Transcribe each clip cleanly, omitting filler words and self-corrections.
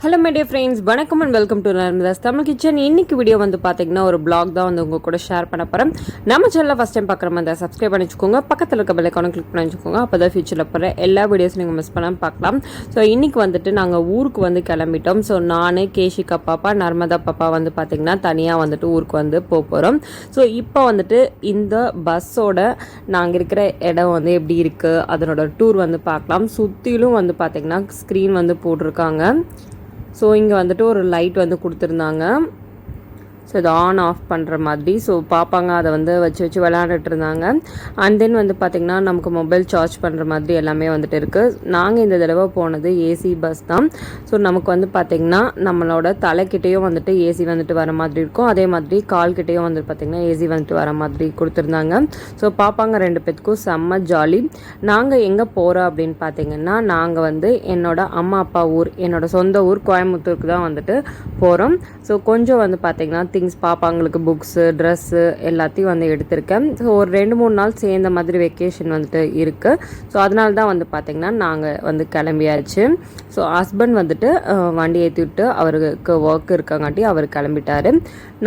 Hello my dear friends, வணக்கம் and welcome to Narmada's Tamil kitchen. இன்னைக்கு video வந்து பார்த்தீங்கன்னா ஒரு பிளாக் தான் வந்து உங்கள் கூட ஷேர் பண்ண போகிறேன். நம்ம சேனலில் ஃபஸ்ட் டைம் பார்க்குற மாதிரி சப்ஸ்கிரைப் பண்ணி வச்சுக்கோங்க, பக்கத்தில் இருக்க பெல் ஐகானை கிளிக் பண்ணி வச்சுக்கோங்க. அப்போ தான் ஃபியூச்சரில் போகிற எல்லா வீடியோஸும் நீங்கள் மிஸ் பண்ணாமல் பார்க்கலாம். ஸோ இன்றைக்கி வந்துட்டு நாங்கள் ஊருக்கு வந்து கிளம்பிட்டோம். ஸோ நான், கேஷிகா பாப்பா, நர்மதா பாப்பா வந்து பார்த்திங்கன்னா தனியாக வந்துட்டு ஊருக்கு வந்து போகிறோம். ஸோ இப்போ வந்துட்டு இந்த பஸ்ஸோட நாங்கள் இருக்கிற இடம் வந்து எப்படி இருக்குது, அதனோட டூர் வந்து பார்க்கலாம். சுற்றிலும் வந்து பார்த்திங்கன்னா ஸ்க்ரீன் வந்து போட்டிருக்காங்க. ஸோ இங்கே வந்துட்டு ஒரு லைட் வந்து கொடுத்துருந்தாங்க. ஸோ இது ஆன் ஆஃப் பண்ணுற மாதிரி. ஸோ பார்ப்பாங்க அதை வந்து வச்சு விளையாண்டுட்டு இருந்தாங்க. அண்ட் தென் வந்து பார்த்திங்கன்னா நமக்கு மொபைல் சார்ஜ் பண்ணுற மாதிரி எல்லாமே வந்துட்டு இருக்குது. நாங்கள் இந்த தடவை போனது ஏசி பஸ் தான். ஸோ நமக்கு வந்து பார்த்திங்கன்னா நம்மளோட தலைக்கிட்டேயும் வந்துட்டு ஏசி வந்துட்டு வர மாதிரி இருக்கும். அதே மாதிரி கால்கிட்டேயும் வந்து பார்த்திங்கன்னா ஏசி வந்துட்டு வர மாதிரி கொடுத்துருந்தாங்க. ஸோ பார்ப்பாங்க ரெண்டு பேத்துக்கும் செம்ம ஜாலி. நாங்கள் எங்கே போகிறோம் அப்படின்னு பார்த்திங்கன்னா, நாங்கள் வந்து என்னோட அம்மா அப்பா ஊர், என்னோட சொந்த ஊர் கோயம்புத்தூருக்கு தான் வந்துட்டு போகிறோம். ஸோ கொஞ்சம் வந்து பார்த்திங்கன்னா திங்ஸ் பாப்பாங்களுக்கு புக்ஸு, ட்ரெஸ்ஸு எல்லாத்தையும் வந்து எடுத்திருக்கேன். ஸோ ஒரு 2-3 நாள் சேர்ந்த மாதிரி வெக்கேஷன் வந்துட்டு இருக்குது. ஸோ அதனால தான் வந்து பார்த்திங்கன்னா நாங்கள் வந்து கிளம்பியாச்சு. ஸோ ஹஸ்பண்ட் வந்துட்டு வண்டி ஏற்றி விட்டு அவருக்கு ஒர்க் இருக்காங்காட்டி அவர் கிளம்பிட்டார்.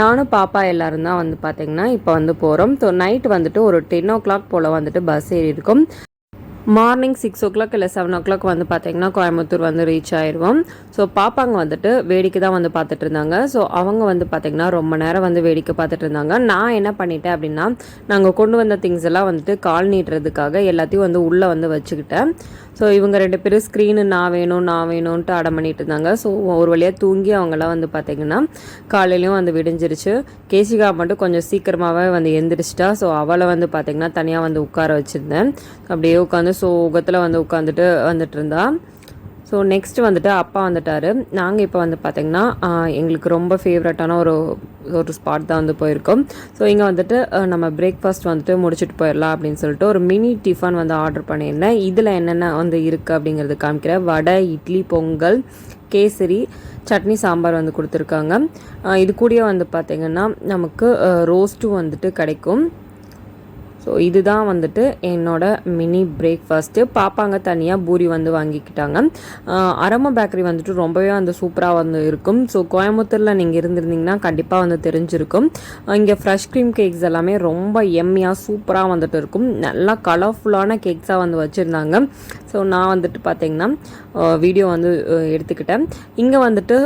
நானும் பாப்பா எல்லோரும் தான் வந்து பார்த்திங்கன்னா இப்போ வந்து போகிறோம். ஸோ நைட் வந்துட்டு ஒரு 10 o'clock போல் வந்துட்டு பஸ் ஏறி இருக்கும். மார்னிங் 6 o'clock இல்லை 7 o'clock வந்து பார்த்திங்கன்னா கோயம்புத்தூர் வந்து ரீச் ஆயிடுவோம். ஸோ பாப்பாங்க வந்துட்டு வேடிக்கை தான் வந்து பார்த்துட்டு இருந்தாங்க. ஸோ அவங்க வந்து பார்த்திங்கன்னா ரொம்ப நேரம் வந்து வேடிக்கை பார்த்துட்டு இருந்தாங்க. நான் என்ன பண்ணிட்டேன் அப்படின்னா, நாங்கள் கொண்டு வந்த திங்ஸ் எல்லாம் வந்துட்டு கால் நீட்டுறதுக்காக எல்லாத்தையும் வந்து உள்ளே வந்து வச்சுக்கிட்டேன். ஸோ இவங்க ரெண்டு பேரும் ஸ்க்ரீனு நான் வேணும்ன்ட்டு அடம் பண்ணிட்டு இருந்தாங்க. ஸோ ஒரு வழியாக தூங்கி அவங்களாம் வந்து பார்த்திங்கன்னா காலையிலையும் வந்து விடிஞ்சிருச்சு. கேசிகா மட்டும் கொஞ்சம் சீக்கிரமாகவே வந்து எந்திரிச்சிட்டா. ஸோ அவளை வந்து பார்த்திங்கன்னா தனியாக வந்து உட்கார வச்சுருந்தேன். அப்படியே உட்காந்து சோகத்தில் வந்து வந்துட்டு இருந்தா. ஸோ நெக்ஸ்ட் வந்துட்டு அப்பா வந்துட்டார். நாங்கள் இப்போ வந்து பார்த்திங்கன்னா எங்களுக்கு ரொம்ப ஃபேவரட்டான ஒரு ஸ்பாட் தான் வந்து போயிருக்கோம். ஸோ இங்கே வந்துட்டு நம்ம பிரேக்ஃபாஸ்ட் வந்துட்டு முடிச்சுட்டு போயிடலாம் அப்படின்னு சொல்லிட்டு ஒரு மினி டிஃபன் வந்து ஆர்டர் பண்ணியிருந்தேன். இதில் என்னென்ன வந்து இருக்குது அப்படிங்கிறது காமிக்கிறேன். வடை, இட்லி, பொங்கல், கேசரி, சட்னி, சாம்பார் வந்து கொடுத்துருக்காங்க. இது கூடயே வந்து பார்த்திங்கன்னா நமக்கு ரோஸ்ட்டும் வந்துட்டு கிடைக்கும். ஸோ இதுதான் வந்துட்டு என்னோட மினி பிரேக்ஃபாஸ்ட்டு. பாப்பாங்க தனியாக பூரி வந்து வாங்கிக்கிட்டாங்க. அரமா பேக்கரி வந்துட்டு ரொம்பவே வந்து சூப்பராக வந்து இருக்கும். ஸோ கோயம்புத்தூரில் நீங்கள் இருந்திருந்தீங்கன்னா கண்டிப்பாக வந்து தெரிஞ்சிருக்கும். இங்கே ஃப்ரெஷ் க்ரீம் கேக்ஸ் எல்லாமே ரொம்ப எம்மியாக சூப்பராக வந்துட்டு இருக்கும். நல்லா கலர்ஃபுல்லான கேக்ஸாக வந்து வச்சுருந்தாங்க. ஸோ நான் வந்துட்டு பார்த்திங்கன்னா வீடியோ வந்து எடுத்துக்கிட்டேன். இங்கே வந்துட்டு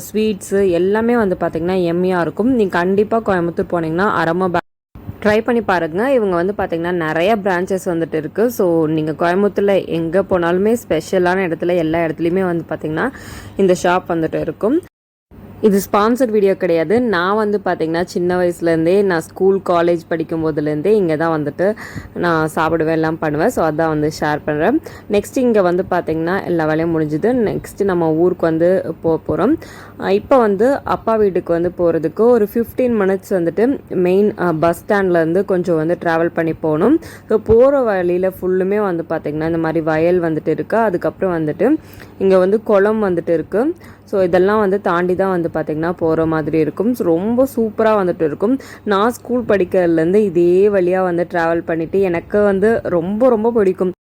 ஸ்வீட்ஸு எல்லாமே வந்து பார்த்திங்கன்னா எம்மியாக இருக்கும். நீங்கள் கண்டிப்பாக கோயம்புத்தூர் போனீங்கன்னா அரமா ட்ரை பண்ணி பாருங்கள். இவங்க வந்து பார்த்திங்கன்னா நிறைய பிரான்ச்சஸ் வந்துட்டு இருக்குது. ஸோ நீங்கள் கோயம்புத்தூரில் எங்கே போனாலுமே ஸ்பெஷலான இடத்துல எல்லா இடத்துலையுமே வந்து பார்த்திங்கன்னா இந்த ஷாப் வந்துட்டு இருக்கும். இது ஸ்பான்சர்ட் வீடியோ கிடையாது. நான் வந்து பார்த்திங்கன்னா சின்ன வயசுலேருந்தே, நான் ஸ்கூல் காலேஜ் படிக்கும் போதுலேருந்தே இங்கே தான் வந்துட்டு நான் சாப்பிடுவேன், எல்லாம் பண்ணுவேன். ஸோ அதான் வந்து ஷேர் பண்ணுறேன். நெக்ஸ்ட் இங்கே வந்து பார்த்திங்கன்னா எல்லா வேலையும் முடிஞ்சுது. நெக்ஸ்ட்டு நம்ம ஊருக்கு வந்து போகிறோம். இப்போ வந்து அப்பா வீட்டுக்கு வந்து போகிறதுக்கு ஒரு 15 minutes வந்துட்டு மெயின் பஸ் ஸ்டாண்ட்லேருந்து கொஞ்சம் வந்து ட்ராவல் பண்ணி போகணும். ஸோ போகிற வழியில் ஃபுல்லுமே வந்து பார்த்திங்கன்னா இந்த மாதிரி வயல் வந்துட்டு இருக்குது. அதுக்கப்புறம் வந்துட்டு இங்கே வந்து குளம் வந்துட்டு இருக்குது. ஸோ இதெல்லாம் வந்து தாண்டி தான் வந்து பார்த்திங்கன்னா போகிற மாதிரி இருக்கும். ஸோ ரொம்ப சூப்பராக வந்துட்டு இருக்கும். நான் ஸ்கூல் படிக்கிறதுலேருந்து இதே வழியாக வந்து ட்ராவல் பண்ணிவிட்டு எனக்கு வந்து ரொம்ப ரொம்ப பிடிக்கும்.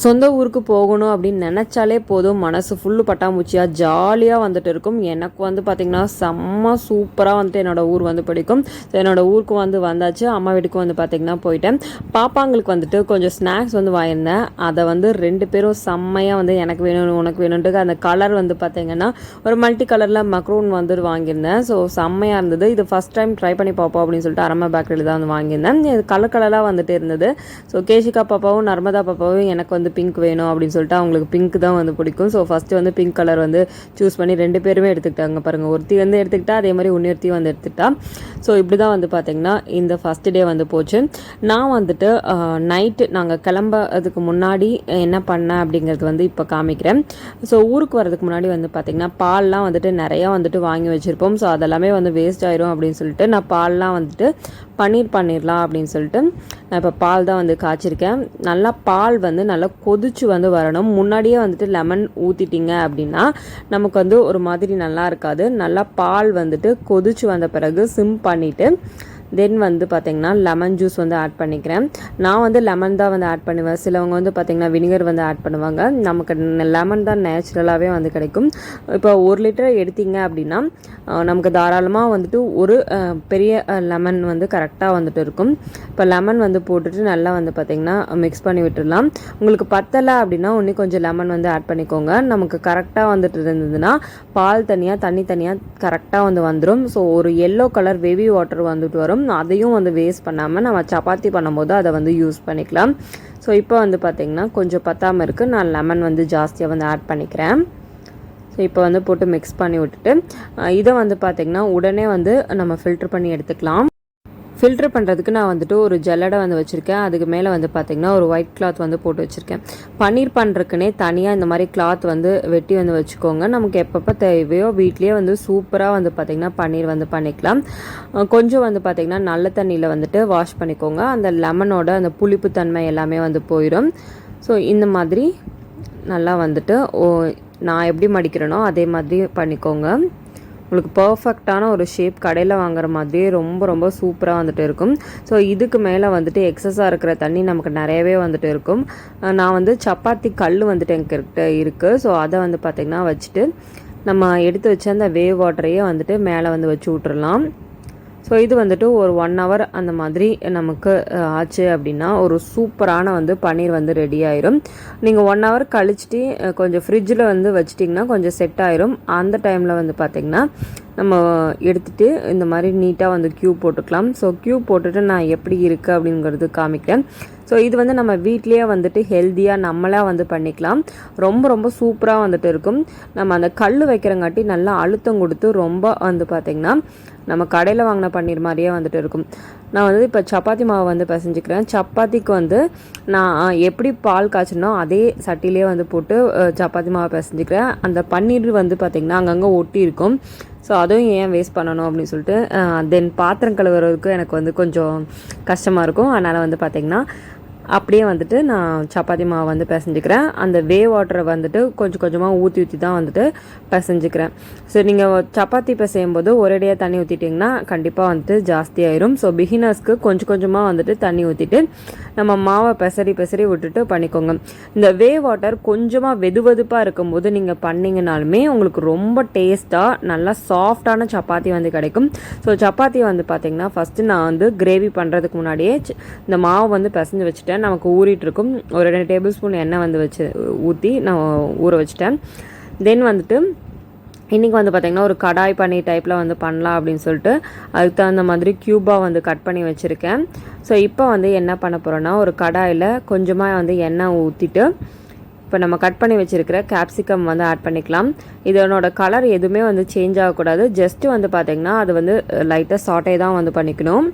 சொந்த ஊருக்கு போகணும் அப்படின்னு நினச்சாலே போதும், மனசு ஃபுல்லு பட்டாம்பூச்சியாக ஜாலியாக வந்துட்டு இருக்கும். எனக்கு வந்து பார்த்திங்கன்னா செம்ம சூப்பராக வந்துட்டு என்னோடய ஊர் வந்து பிடிக்கும். ஸோ என்னோடய ஊருக்கு வந்து வந்தாச்சு. அம்மா வீட்டுக்கு வந்து பார்த்திங்கன்னா போயிட்டேன். பாப்பாங்களுக்கு வந்துட்டு கொஞ்சம் ஸ்நாக்ஸ் வந்து வாங்கியிருந்தேன். அதை வந்து ரெண்டு பேரும் செம்மையாக வந்து எனக்கு வேணும் உனக்கு வேணுன்ட்டு அந்த கலர் வந்து பார்த்திங்கன்னா ஒரு மல்டி கலரில் மக்ரூன் வந்து வாங்கியிருந்தேன். ஸோ செம்மையாக இருந்தது. இது ஃபஸ்ட் டைம் ட்ரை பண்ணி பார்ப்போம் அப்படின்னு சொல்லிட்டு அரமா பேக்கரியில் தான் வந்து வாங்கியிருந்தேன். இது கலராக வந்துட்டு இருந்தது. ஸோ கேஷிகா பாப்பாவும் நர்மதா பாப்பாவும் எனக்கு வந்து பிங்க் வேணும் அப்படின்னு சொல்லிட்டு அவங்களுக்கு பிங்க் தான் வந்து பிடிக்கும். ஸோ ஃபஸ்ட்டு வந்து பிங்க் கலர் வந்து சூஸ் பண்ணி ரெண்டு பேருமே எடுத்துக்கிட்டாங்க. பாருங்கள், ஒருத்தி வந்து எடுத்துக்கிட்டா, அதே மாதிரி இன்னொருத்தியும் வந்து எடுத்துக்கிட்டா. ஸோ இப்படி தான் வந்து பார்த்திங்கன்னா இந்த ஃபஸ்ட் டே வந்து போச்சு. நான் வந்துட்டு நைட்டு நாங்கள் கிளம்புறதுக்கு முன்னாடி என்ன பண்ணேன் அப்படிங்கிறது வந்து இப்போ காமிக்கிறேன். ஸோ ஊருக்கு வரதுக்கு முன்னாடி வந்து பார்த்திங்கன்னா பால்லாம் வந்துட்டு நிறையா வந்துட்டு வாங்கி வச்சுருப்போம். ஸோ அதெல்லாமே வந்து வேஸ்ட் ஆயிரும் அப்படின்னு சொல்லிட்டு நான் பால்லாம் வந்துட்டு பன்னீர் பண்ணிடலாம் அப்படின்னு சொல்லிட்டு நான் இப்போ பால் தான் வந்து காய்ச்சிருக்கேன். நல்லா பால் வந்து நல்லா கொதிச்சு வந்து வரணும். முன்னாடியே வந்துட்டு லெமன் ஊற்றிட்டிங்க அப்படின்னா நமக்கு வந்து ஒரு மாதிரி நல்லா இருக்காது. நல்லா பால் வந்துட்டு கொதிச்சு வந்த பிறகு சிம் பண்ணிவிட்டு தென் வந்து பார்த்திங்கன்னா லெமன் ஜூஸ் வந்து ஆட் பண்ணிக்கிறேன். நான் வந்து லெமன் தான் வந்து ஆட் பண்ணுவேன். சிலவங்க வந்து பார்த்திங்கன்னா வினிகர் வந்து ஆட் பண்ணுவாங்க. நமக்கு லெமன் தான் நேச்சுரலாகவே வந்து கிடைக்கும். இப்போ 1 லிட்டர் எடுத்திங்க அப்படின்னா நமக்கு தாராளமாக வந்துட்டு ஒரு பெரிய லெமன் வந்து கரெக்டாக வந்துட்டு இருக்கும். இப்போ லெமன் வந்து போட்டுட்டு நல்லா வந்து பார்த்திங்கன்னா மிக்ஸ் பண்ணி விட்டுடலாம். உங்களுக்கு பத்தலை அப்படின்னா இன்னும் கொஞ்சம் லெமன் வந்து ஆட் பண்ணிக்கோங்க. நமக்கு கரெக்டாக வந்துட்டு இருந்ததுன்னா பால் தனியாக தண்ணி தனியாக கரெக்டாக வந்து வந்துடும். ஸோ ஒரு எல்லோ கலர் பேபி வாட்டர் வந்துட்டு வரும். அதையும் வந்து வேஸ்ட் பண்ணாமல் நம்ம சப்பாத்தி பண்ணும்போது அதை வந்து யூஸ் பண்ணிக்கலாம். ஸோ இப்போ வந்து பார்த்திங்கன்னா கொஞ்சம் பத்தாமல் இருக்குது. நான் லெமன் வந்து ஜாஸ்தியாக வந்து ஆட் பண்ணிக்கிறேன். ஸோ இப்போ வந்து போட்டு மிக்ஸ் பண்ணி விட்டுட்டு இதை வந்து பார்த்திங்கன்னா உடனே வந்து நம்ம ஃபில்ட்ரு பண்ணி எடுத்துக்கலாம். ஃபில்ட்ரு பண்ணுறதுக்கு நான் வந்துட்டு ஒரு ஜல்லடை வந்து வச்சுருக்கேன். அதுக்கு மேலே வந்து பார்த்திங்கன்னா ஒரு ஒயிட் கிளாத் வந்து போட்டு வச்சுருக்கேன். பன்னீர் பண்ணுறதுக்குனே தனியாக இந்த மாதிரி கிளாத் வந்து வெட்டி வந்து வச்சுக்கோங்க. நமக்கு எப்பப்போ தேவையோ வீட்லேயே வந்து சூப்பராக வந்து பார்த்திங்கன்னா பன்னீர் வந்து பண்ணிக்கலாம். கொஞ்சம் வந்து பார்த்திங்கன்னா நல்ல தண்ணியில் வந்துட்டு வாஷ் பண்ணிக்கோங்க. அந்த லெமனோட அந்த புளிப்பு தன்மை எல்லாமே வந்து போயிடும். ஸோ இந்த மாதிரி நல்லா வந்துட்டு நான் எப்படி மடிக்கிறேனோ அதே மாதிரி பண்ணிக்கோங்க. உங்களுக்கு பர்ஃபெக்டான ஒரு ஷேப் கடையில் வாங்குற மாதிரியே ரொம்ப ரொம்ப சூப்பராக வந்துட்டு இருக்கும். ஸோ இதுக்கு மேலே வந்துட்டு எக்ஸஸாக இருக்கிற தண்ணி நமக்கு நிறையவே வந்துட்டு இருக்கும். நான் வந்து சப்பாத்தி கல் வந்துட்டு என்கிட்ட இருக்குது. ஸோ அதை வந்து பார்த்திங்கன்னா வச்சுட்டு நம்ம எடுத்து வச்ச அந்த வேவ் வாட்டரையே வந்துட்டு மேலே வந்து வச்சு விட்றலாம். ஸோ இது வந்துட்டு ஒரு 1 hour அந்த மாதிரி நமக்கு ஆச்சு அப்படின்னா ஒரு சூப்பரான வந்து பன்னீர் வந்து ரெடி ஆயிரும். நீங்கள் 1 hour கழிச்சிட்டு கொஞ்சம் ஃப்ரிட்ஜில் வந்து வச்சிட்டிங்கன்னா கொஞ்சம் செட் ஆயிரும். அந்த டைமில் வந்து பார்த்திங்கன்னா நம்ம எடுத்துகிட்டு இந்த மாதிரி நீட்டாக வந்து க்யூப் போட்டுக்கலாம். ஸோ க்யூப் போட்டுட்டு நான் எப்படி இருக்குது அப்படிங்கிறது காமிக்கிறேன். ஸோ இது வந்து நம்ம வீட்லேயே வந்துட்டு ஹெல்த்தியாக நம்மளாக வந்து பண்ணிக்கலாம். ரொம்ப ரொம்ப சூப்பராக வந்துட்டு இருக்கும். நம்ம அந்த கல் வைக்கிறங்காட்டி நல்லா அழுத்தம் கொடுத்து ரொம்ப வந்து பார்த்திங்கன்னா நம்ம கடையில் வாங்கின பன்னீர் மாதிரியே வந்துட்டு இருக்கும். நான் வந்து இப்போ சப்பாத்தி மாவு வந்து பிசைஞ்சிக்கிறேன். சப்பாத்திக்கு வந்து நான் எப்படி பால் காய்ச்சனோ அதே சட்டிலே வந்து போட்டு சப்பாத்தி மாவை பிசைஞ்சிக்கிறேன். அந்த பன்னீர் வந்து பார்த்திங்கன்னா அங்கங்கே ஒட்டி இருக்கும். ஸோ அதுவும் ஏன் வேஸ்ட் பண்ணணும் அப்படின்னு சொல்லிட்டு தென் பாத்திரம் கழுவுறதுக்கு எனக்கு வந்து கொஞ்சம் கஷ்டமாக இருக்கும். அதனால் வந்து பார்த்திங்கன்னா அப்படியே வந்துட்டு நான் சப்பாத்தி மாவு வந்து பிசைஞ்சிக்கிறேன். அந்த வேவ் வாட்டரை வந்துட்டு கொஞ்சம் கொஞ்சமாக ஊற்றி தான் வந்துட்டு பிசைஞ்சிக்கிறேன். ஸோ நீங்கள் சப்பாத்தி பிசையும் போது ஒரேடியாக தண்ணி ஊற்றிட்டிங்கன்னா கண்டிப்பாக வந்துட்டு ஜாஸ்தியாயிரும். ஸோ பிகினர்ஸ்க்கு கொஞ்சம் கொஞ்சமாக வந்துட்டு தண்ணி ஊற்றிட்டு நம்ம மாவை பெசரி விட்டுட்டு பண்ணிக்கோங்க. இந்த வேவ் வாட்டர் கொஞ்சமாக வெதுவெதுப்பாக இருக்கும்போது நீங்கள் பண்ணிங்கனாலுமே உங்களுக்கு ரொம்ப டேஸ்ட்டாக நல்லா சாஃப்டான சப்பாத்தி வந்து கிடைக்கும். ஸோ சப்பாத்தி வந்து பார்த்திங்கன்னா ஃபஸ்ட்டு நான் வந்து கிரேவி பண்ணுறதுக்கு முன்னாடியே இந்த மாவு வந்து பிசைஞ்சு வச்சுட்டேன். நமக்கு ஊறிட்டு இருக்கும். ஒரு 2 டேபிள் ஸ்பூன் எண்ணெய் வந்து ஊற்றி நான் ஊற வச்சுட்டேன். தென் வந்துட்டு இன்றைக்கி வந்து பார்த்திங்கன்னா ஒரு கடாய் பன்னீர் டைப்பில் வந்து பண்ணலாம் அப்படின்னு சொல்லிட்டு அதுக்கு தகுந்த மாதிரி க்யூபாக வந்து கட் பண்ணி வச்சுருக்கேன். ஸோ இப்போ வந்து என்ன பண்ண போகிறோன்னா ஒரு கடாயில் கொஞ்சமாக வந்து எண்ணெய் ஊற்றிட்டு இப்போ நம்ம கட் பண்ணி வச்சுருக்கிற கேப்சிகம் வந்து ஆட் பண்ணிக்கலாம். இதனோட கலர் எதுவுமே வந்து சேஞ்ச் ஆகக்கூடாது. ஜஸ்ட்டு வந்து பார்த்திங்கன்னா அது வந்து லைட்டாக சாட்டே தான் வந்து பண்ணிக்கணும்.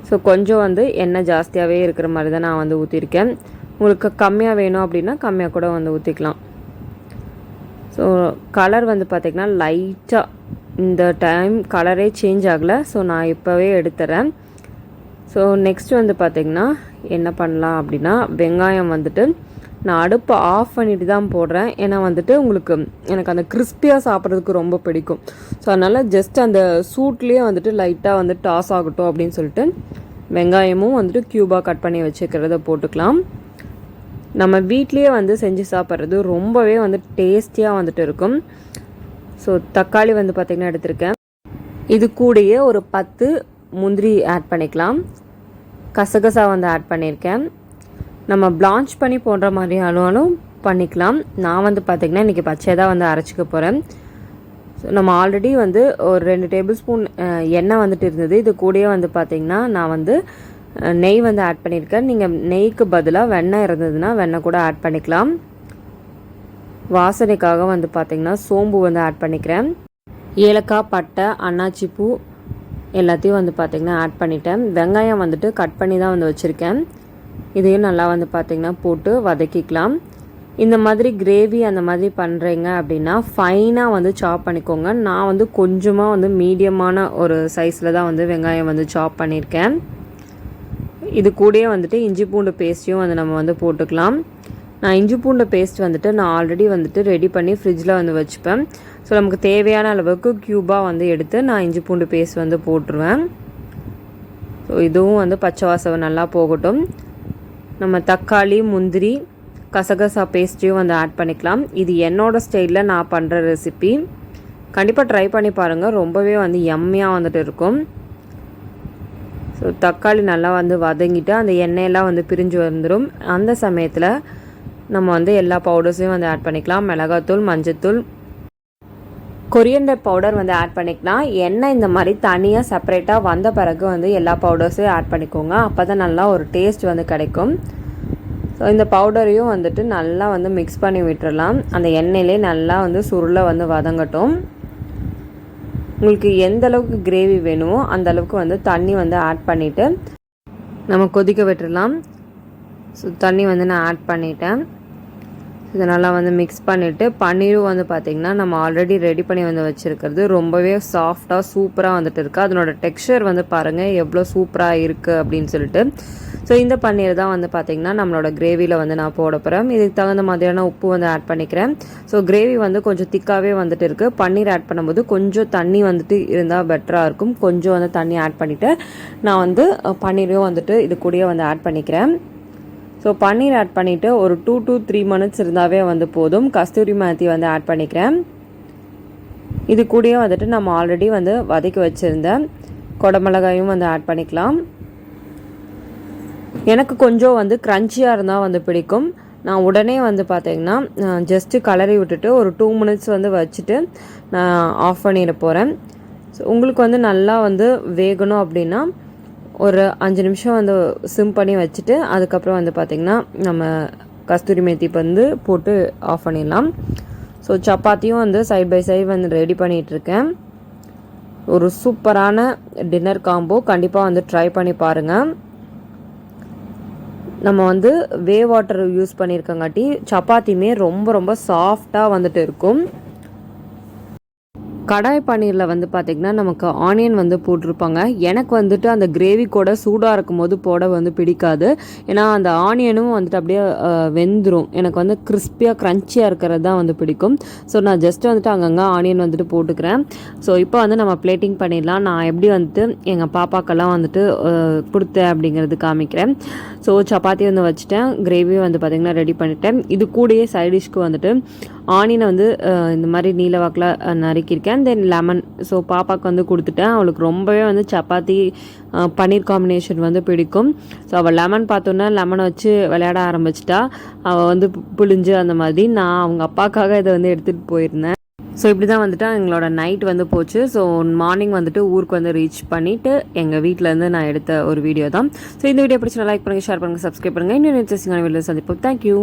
ஸோ கொஞ்சம் வந்து எண்ணெய் ஜாஸ்தியாகவே இருக்கிற மாதிரி தான் நான் வந்து ஊற்றிருக்கேன். உங்களுக்கு கம்மியாக வேணும் அப்படின்னா கம்மியாக கூட வந்து ஊற்றிக்கலாம். ஸோ கலர் வந்து பார்த்திங்கன்னா லைட்டாக இந்த டைம் கலரே சேஞ்ச் ஆகலை. ஸோ நான் இப்போவே எடுத்துறேன். ஸோ நெக்ஸ்ட் வந்து பார்த்திங்கன்னா என்ன பண்ணலாம் அப்படின்னா வெங்காயம் வந்துட்டு நான் அடுப்பை ஆஃப் பண்ணிட்டு தான் போடுறேன். ஏன்னா வந்துட்டு உங்களுக்கு எனக்கு அந்த கிறிஸ்பியாக சாப்பிட்றதுக்கு ரொம்ப பிடிக்கும். ஸோ அதனால் ஜஸ்ட் அந்த சூட்லேயே வந்துட்டு லைட்டாக வந்து டாஸ் ஆகட்டும் அப்படின்னு சொல்லிட்டு வெங்காயமும் வந்துட்டு க்யூபாக கட் பண்ணி வச்சுக்கிறத போட்டுக்கலாம். நம்ம வீட்லேயே வந்து செஞ்சு சாப்பிட்றது ரொம்பவே வந்து டேஸ்டியாக வந்துட்டு இருக்கும். ஸோ தக்காளி வந்து பார்த்திங்கன்னா எடுத்திருக்கேன். இது கூடயே ஒரு 10 முந்திரி ஆட் பண்ணிக்கலாம். கசகசா வந்து ஆட் பண்ணியிருக்கேன். நம்ம பிளான்ச் பண்ணி போடுற மாதிரி ஆனாலும் பண்ணிக்கலாம். நான் வந்து பார்த்திங்கன்னா இன்றைக்கி பச்சையாக தான் வந்து அரைச்சிக்க போகிறேன். ஸோ நம்ம ஆல்ரெடி வந்து ஒரு 2 டேபிள் ஸ்பூன் எண்ணெய் வந்துட்டு இருந்தது. இது கூடயே வந்து பார்த்திங்கன்னா நான் வந்து நெய் வந்து ஆட் பண்ணியிருக்கேன். நீங்கள் நெய்க்கு பதிலாக வெண்ணெய் இருந்ததுன்னா வெண்ணெய் கூட ஆட் பண்ணிக்கலாம். வாசனைக்காக வந்து பார்த்திங்கன்னா சோம்பு வந்து ஆட் பண்ணிக்கிறேன். ஏலக்காய், பட்டை, அன்னாச்சி பூ எல்லாத்தையும் வந்து பார்த்திங்கன்னா ஆட் பண்ணிட்டேன். வெங்காயம் வந்துட்டு கட் பண்ணி தான் வந்து வச்சுருக்கேன். இதையும் நல்லா வந்து பார்த்திங்கன்னா போட்டு வதக்கிக்கலாம். இந்த மாதிரி கிரேவி அந்த மாதிரி பண்ணுறீங்க அப்படின்னா ஃபைனாக வந்து சாப் பண்ணிக்கோங்க. நான் வந்து கொஞ்சமாக வந்து மீடியமான ஒரு சைஸில் தான் வந்து வெங்காயம் வந்து சாப் பண்ணியிருக்கேன். இது கூடயே வந்துட்டு இஞ்சி பூண்டு பேஸ்ட்டையும் வந்து நம்ம வந்து போட்டுக்கலாம். நான் இஞ்சி பூண்டு பேஸ்ட் வந்துட்டு நான் ஆல்ரெடி வந்துட்டு ரெடி பண்ணி ஃப்ரிட்ஜில் வந்து வச்சுப்பேன். ஸோ நமக்கு தேவையான அளவுக்கு க்யூபாக வந்து எடுத்து நான் இஞ்சி பூண்டு பேஸ்ட் வந்து போட்டுருவேன். ஸோ இதுவும் வந்து பச்சை வாசம் நல்லா போகட்டும். நம்ம தக்காளி, முந்திரி, கசகசா பேஸ்ட்டையும் வந்து ஆட் பண்ணிக்கலாம். இது என்னோடய ஸ்டைலில் நான் பண்ணுற ரெசிபி. கண்டிப்பாக ட்ரை பண்ணி பாருங்கள். ரொம்பவே வந்து எம்மையாக வந்துட்டு இருக்கும். ஸோ தக்காளி நல்லா வந்து வதங்கிட்டு அந்த எண்ணெயெல்லாம் வந்து பிரிஞ்சு வந்துடும். அந்த சமயத்தில் நம்ம வந்து எல்லா பவுடர்ஸையும் வந்து ஆட் பண்ணிக்கலாம். மிளகாத்தூள், மஞ்சத்தூள், கொரியண்டர் பவுடர் வந்து ஆட் பண்ணிக்கலாம். எண்ணெய் இந்த மாதிரி தனியாக செப்பரேட்டாக வந்த பிறகு வந்து எல்லா பவுடர்ஸையும் ஆட் பண்ணிக்கோங்க. அப்போ தான் நல்லா ஒரு டேஸ்ட் வந்து கிடைக்கும். ஸோ இந்த பவுடரையும் வந்துட்டு நல்லா வந்து மிக்ஸ் பண்ணி விட்டுறலாம். அந்த எண்ணெயிலே நல்லா வந்து சுருளை வந்து வதங்கட்டும். உங்களுக்கு எந்த அளவுக்கு கிரேவி வேணுமோ அந்த அளவுக்கு வந்து தண்ணி வந்து ஆட் பண்ணிவிட்டு நம்ம கொதிக்க விட்டுடலாம். ஸோ தண்ணி வந்து நான் ஆட் பண்ணிட்டேன். இதை நல்லா வந்து மிக்ஸ் பண்ணிவிட்டு பன்னீரும் வந்து பார்த்திங்கன்னா நம்ம ஆல்ரெடி ரெடி பண்ணி வந்து வச்சுருக்கிறது ரொம்பவே சாஃப்டாக சூப்பராக வந்துட்டு இருக்குது. அதனோட டெக்ஸ்சர் வந்து பாருங்கள் எவ்வளோ சூப்பராக இருக்குது அப்படின்னு சொல்லிட்டு. ஸோ இந்த பன்னீர் தான் வந்து பார்த்திங்கன்னா நம்மளோட கிரேவியில் வந்து நான் போட போகிறேன். இதுக்கு தகுந்த மாதிரியான உப்பு வந்து ஆட் பண்ணிக்கிறேன். ஸோ கிரேவி வந்து கொஞ்சம் திக்காகவே வந்துட்டு இருக்குது. பன்னீர் ஆட் பண்ணும்போது கொஞ்சம் தண்ணி வந்துட்டு இருந்தால் பெட்டராக இருக்கும். கொஞ்சம் வந்து தண்ணி ஆட் பண்ணிவிட்டு நான் வந்து பன்னீரையும் வந்துட்டு இது கூடயே வந்து ஆட் பண்ணிக்கிறேன். ஸோ பன்னீர் ஆட் பண்ணிவிட்டு ஒரு 2 to 3 minutes இருந்தாவே வந்து போதும். கஸ்தூரி மேத்தி வந்து ஆட் பண்ணிக்கிறேன். இது கூடயே வந்துட்டு நம்ம ஆல்ரெடி வந்து வதக்கி வச்சுருந்தேன் குடமிளகாயும் வந்து ஆட் பண்ணிக்கலாம். எனக்கு கொஞ்சம் வந்து க்ரன்ச்சியாக இருந்தால் வந்து பிடிக்கும். நான் உடனே வந்து பார்த்திங்கன்னா ஜஸ்ட்டு கலரி விட்டுட்டு ஒரு 2 minutes வந்து வச்சுட்டு நான் ஆஃப் பண்ணிட போகிறேன். ஸோ உங்களுக்கு வந்து நல்லா வந்து வேகணும் அப்படின்னா ஒரு 5 நிமிஷம் வந்து சிம் பண்ணி வச்சுட்டு அதுக்கப்புறம் வந்து பார்த்திங்கன்னா நம்ம கஸ்தூரி மேத்தி வந்து போட்டு ஆஃப் பண்ணிடலாம். ஸோ சப்பாத்தியும் வந்து சைட் பை சைட் வந்து ரெடி பண்ணிகிட்ருக்கேன். ஒரு சூப்பரான டின்னர் காம்போ கண்டிப்பாக வந்து ட்ரை பண்ணி பாருங்கள். நம்ம வந்து வாட்டர் யூஸ் பண்ணியிருக்கங்காட்டி சப்பாத்தியுமே ரொம்ப ரொம்ப சாஃப்டாக வந்துட்டு இருக்கும். கடாய் பன்னீரில் வந்து பார்த்திங்கன்னா நமக்கு ஆனியன் வந்து போட்டிருப்பாங்க. எனக்கு வந்துட்டு அந்த கிரேவி கூட சூடாக இருக்கும் போது போட வந்து பிடிக்காது. ஏன்னா அந்த ஆனியனும் வந்துட்டு அப்படியே வெந்துடும். எனக்கு வந்து கிறிஸ்பியாக க்ரன்ச்சியாக இருக்கிறது தான் வந்து பிடிக்கும். ஸோ நான் ஜஸ்ட் வந்துட்டு அங்கங்கே ஆனியன் வந்துட்டு போட்டுக்கிறேன். ஸோ இப்போ வந்து நம்ம பிளேட்டிங் பண்ணிடலாம். நான் எப்படி வந்துட்டு எங்கள் பாப்பாக்கெல்லாம் வந்துட்டு கொடுத்தேன் அப்படிங்கிறது காமிக்கிறேன். ஸோ சப்பாத்தி வந்து வச்சுட்டேன். கிரேவியும் வந்து பார்த்திங்கன்னா ரெடி பண்ணிட்டேன். இது கூடயே சைடிஷ்க்கு வந்துட்டு ஆனியனை வந்து இந்த மாதிரி நீல வாக்கில் நறுக்கியிருக்கேன். தென் லெமன். ஸோ பாப்பாவுக்கு வந்து கொடுத்துட்டேன். அவளுக்கு ரொம்பவே வந்து சப்பாத்தி பன்னீர் காம்பினேஷன் வந்து பிடிக்கும். ஸோ அவள் லெமன் பார்த்தோன்னா லெமனை வச்சு விளையாட ஆரம்பிச்சிட்டா. அவள் வந்து புளிஞ்சு அந்த மாதிரி. நான் அவங்க அப்பாவுக்காக இதை வந்து எடுத்துகிட்டு போயிருந்தேன். ஸோ இப்படி தான் வந்துட்டு எங்களோட நைட் வந்து போச்சு. ஸோ மார்னிங் வந்துட்டு ஊருக்கு வந்து ரீச் பண்ணிவிட்டு எங்கள் வீட்டிலேருந்து நான் எடுத்த ஒரு வீடியோ தான். ஸோ இந்த வீடியோ பிடிச்சி லைக் பண்ணுங்கள், ஷேர் பண்ணுங்கள், சப்ஸ்கிரைப் பண்ணுங்கள். இன்னும் இன்ட்ரெஸ்டிங்கான வீடியோ சந்திப்போம். தேங்க்யூ.